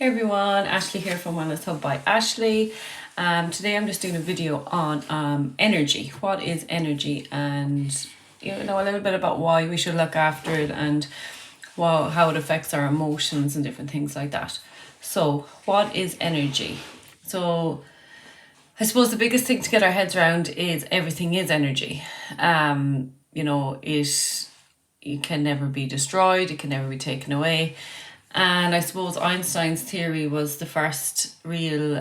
Hey everyone, Ashley here from Wellness Hub by Ashley. Today I'm just doing a video on energy. What is energy, and a little bit about why we should look after it and how it affects our emotions and different things like that. So, what is energy? So, I suppose the biggest thing to get our heads around is everything is energy. It can never be destroyed, it can never be taken away. And I suppose Einstein's theory was the first real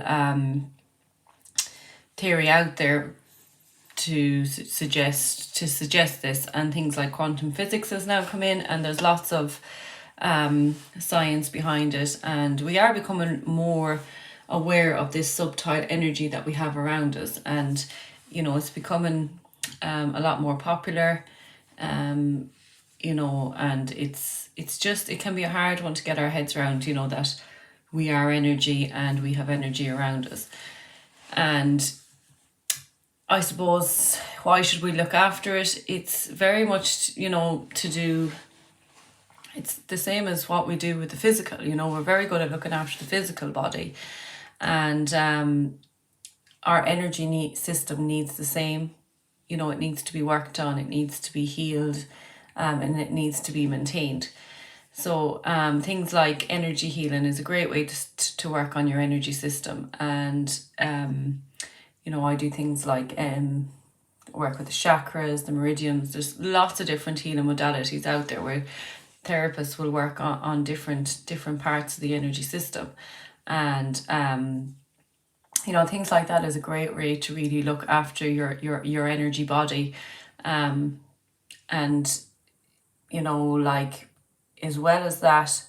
theory out there to suggest this, and things like quantum physics has now come in, and there's lots of science behind it, and we are becoming more aware of this subtle energy that we have around us, and it's becoming a lot more popular, and it can be a hard one to get our heads around, that we are energy and we have energy around us. And I suppose, why should we look after it? It's very much, it's the same as what we do with the physical. We're very good at looking after the physical body, and our energy system needs the same. It needs to be worked on, it needs to be healed, and it needs to be maintained. So things like energy healing is a great way to work on your energy system. And I do things like work with the chakras, the meridians. There's lots of different healing modalities out there where therapists will work on different parts of the energy system. And things like that is a great way to really look after your energy body. And as well as that,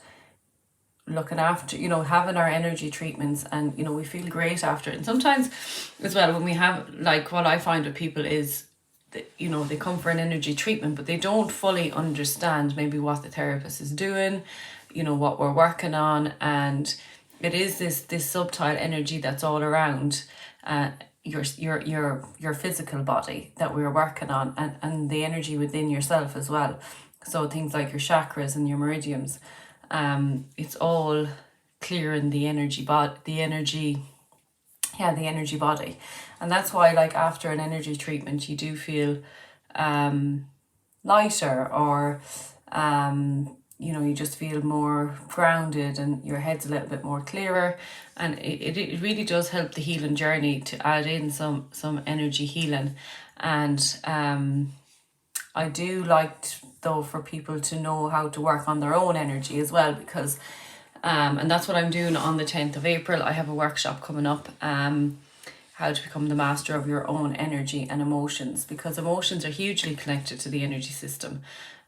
looking after, having our energy treatments, and we feel great after it. And sometimes as well, when we have, like, what I find with people is that they come for an energy treatment, but they don't fully understand maybe what the therapist is doing, what we're working on. And it is this subtle energy that's all around your physical body that we're working on, and the energy within yourself as well. So things like your chakras and your meridians, it's all clearing the energy body, and that's why, like, after an energy treatment, you do feel lighter, or you just feel more grounded, and your head's a little bit more clearer. And it really does help the healing journey to add in some energy healing. And I do like though for people to know how to work on their own energy as well, because and that's what I'm doing on the 10th of April. I have a workshop coming up, how to become the master of your own energy and emotions, because emotions are hugely connected to the energy system.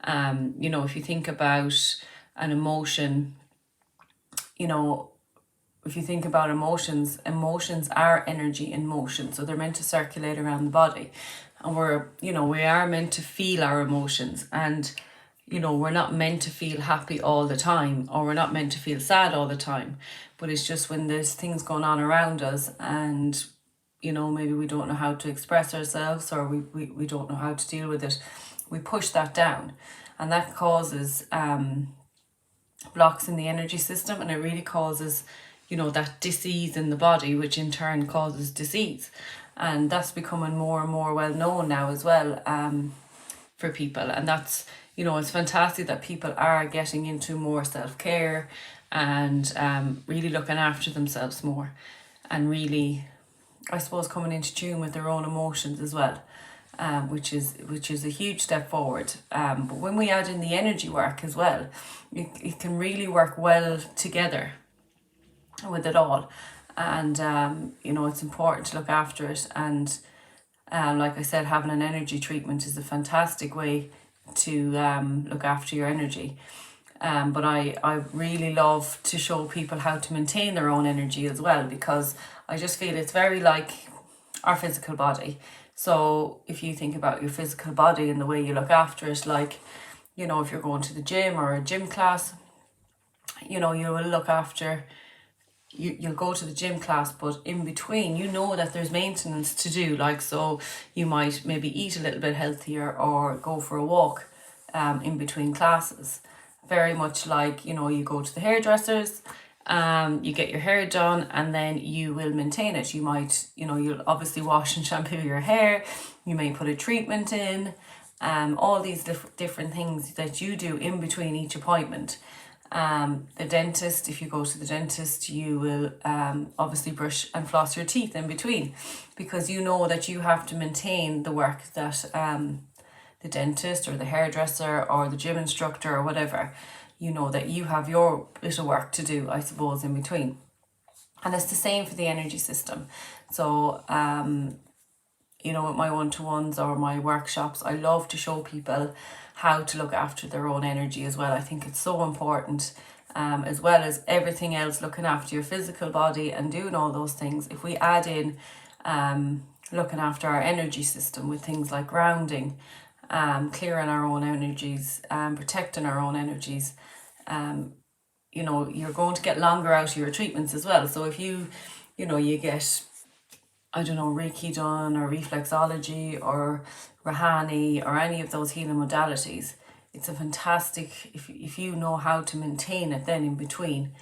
If you think about an emotion, if you think about emotions are energy in motion, so they're meant to circulate around the body. And we are meant to feel our emotions, and we're not meant to feel happy all the time, or we're not meant to feel sad all the time. But it's just when there's things going on around us, and maybe we don't know how to express ourselves, or we don't know how to deal with it, we push that down, and that causes blocks in the energy system, and it really causes that disease in the body, which in turn causes disease. And that's becoming more and more well known now as well, for people. And that's, it's fantastic that people are getting into more self-care, and really looking after themselves more, and really, I suppose, coming into tune with their own emotions as well, which is a huge step forward. But when we add in the energy work as well, it can really work well together with it all. And it's important to look after it. And like I said, having an energy treatment is a fantastic way to look after your energy. But I really love to show people how to maintain their own energy as well, because I just feel it's very like our physical body. So if you think about your physical body and the way you look after it, like, if you're going to the gym or a gym class, you will look after, you'll go to the gym class, but in between, that there's maintenance to do. Like, so you might maybe eat a little bit healthier, or go for a walk in between classes. Very much like, you go to the hairdressers, You get your hair done, and then you will maintain it. You might, you'll obviously wash and shampoo your hair. You may put a treatment in, all these different things that you do in between each appointment. The dentist, if you go to the dentist, you will obviously brush and floss your teeth in between, because you know that you have to maintain the work that the dentist or the hairdresser or the gym instructor or whatever, that you have your bit of work to do, I suppose, in between. And it's the same for the energy system. So, with my one-to-ones or my workshops, I love to show people how to look after their own energy as well. I think it's so important, as well as everything else, looking after your physical body and doing all those things. If we add in looking after our energy system with things like grounding, clearing our own energies, protecting our own energies, you're going to get longer out of your treatments as well. So if you get, I don't know, Reiki done or reflexology or Rahani or any of those healing modalities, it's a fantastic, if you know how to maintain it then in between,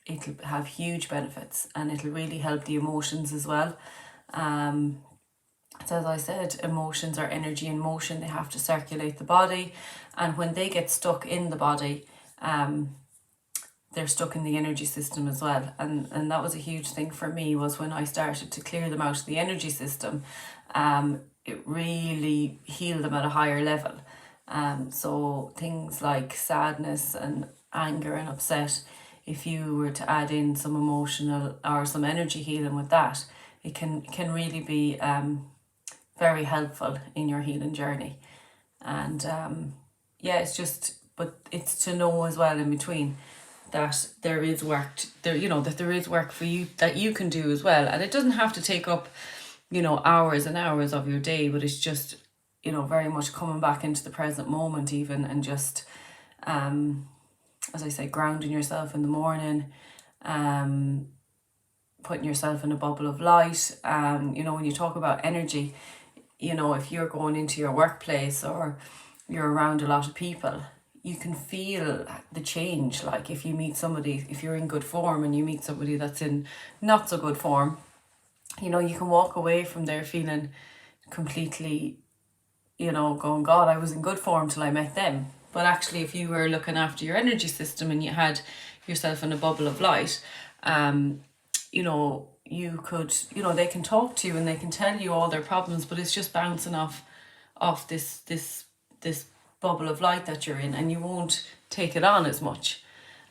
it'll have huge benefits, and it'll really help the emotions as well. So as I said, emotions are energy in motion. They have to circulate the body, and when they get stuck in the body, they're stuck in the energy system as well. And that was a huge thing for me, was when I started to clear them out of the energy system, it really healed them at a higher level. So things like sadness and anger and upset, if you were to add in some emotional or some energy healing with that, it can really be very helpful in your healing journey. And it's just, but it's to know as well in between that there is work that there is work for you that you can do as well. And it doesn't have to take up hours and hours of your day, but it's just very much coming back into the present moment even, and just as I say, grounding yourself in the morning, putting yourself in a bubble of light. When you talk about energy, if you're going into your workplace or you're around a lot of people, you can feel the change. Like if you meet somebody, if you're in good form and you meet somebody that's in not so good form, you can walk away from there feeling completely, going, God, I was in good form till I met them. But actually, if you were looking after your energy system and you had yourself in a bubble of light, you could, they can talk to you and they can tell you all their problems, but it's just bouncing off this bubble of light that you're in, and you won't take it on as much.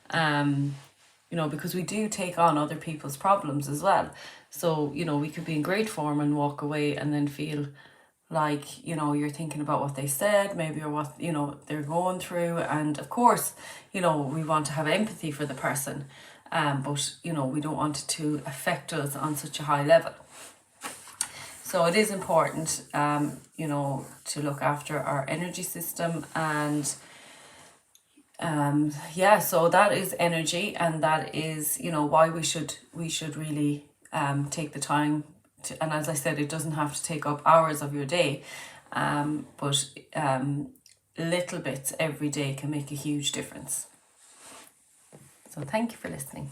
Because we do take on other people's problems as well. So, we could be in great form and walk away and then feel like, you're thinking about what they said, maybe, or what, they're going through. And of course, we want to have empathy for the person. But, we don't want it to affect us on such a high level. So it is important, to look after our energy system. And so that is energy, and that is, why we should really take the time to, and as I said, it doesn't have to take up hours of your day, but little bits every day can make a huge difference. So thank you for listening.